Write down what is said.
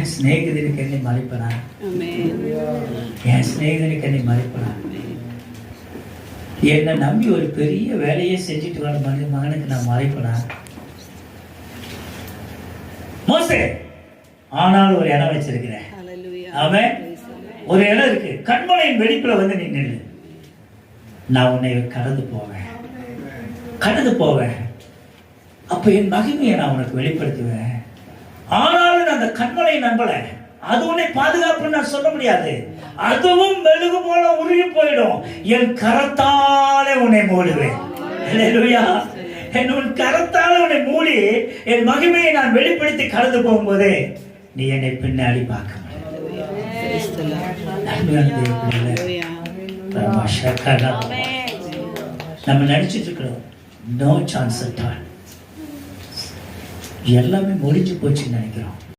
என் சிநேகிதனுக்கு என்னை மறைப்பனா? என் சிநேகிதனுக்கு என்னை மறைப்பனா? என்னை நம்பி ஒரு பெரிய வேலையை செஞ்சுட்டு வர மகனுக்கு நான் மறைப்பனா? மோசே ஆனாலும் ஒரு இடம் வச்சிருக்கிறேன். அவன் ஒரு இடம் இருக்கு, கண்மலையின் வெடிப்புல வந்து நீ நில்லு, நான் உன்னை கடந்து போவேன். அப்ப என் மகிமையை நான் உனக்கு வெளிப்படுத்துவேன். ஆனாலும் அந்த கண்மலையை நம்பல, அது உன்னை பாதுகாப்புன்னு நான் சொல்ல முடியாது. அதுவும் மெழுகு போல உருகி போயிடும். என் கரத்தாலே உன்னை மூடுவேன். அல்லேலூயா. உன் கரத்தால் உன்னை மூடி என் மகிமையை நான் வெளிப்படுத்தி கடந்து போகும்போது நீ என்னை பின்னாடி பார்க்க நம்ம நினைச்சிட்டு இருக்கிறோம் நோ சான்ஸ் அட் ஆல், எல்லாமே முடிஞ்சு போச்சுன்னு நினைக்கிறோம்.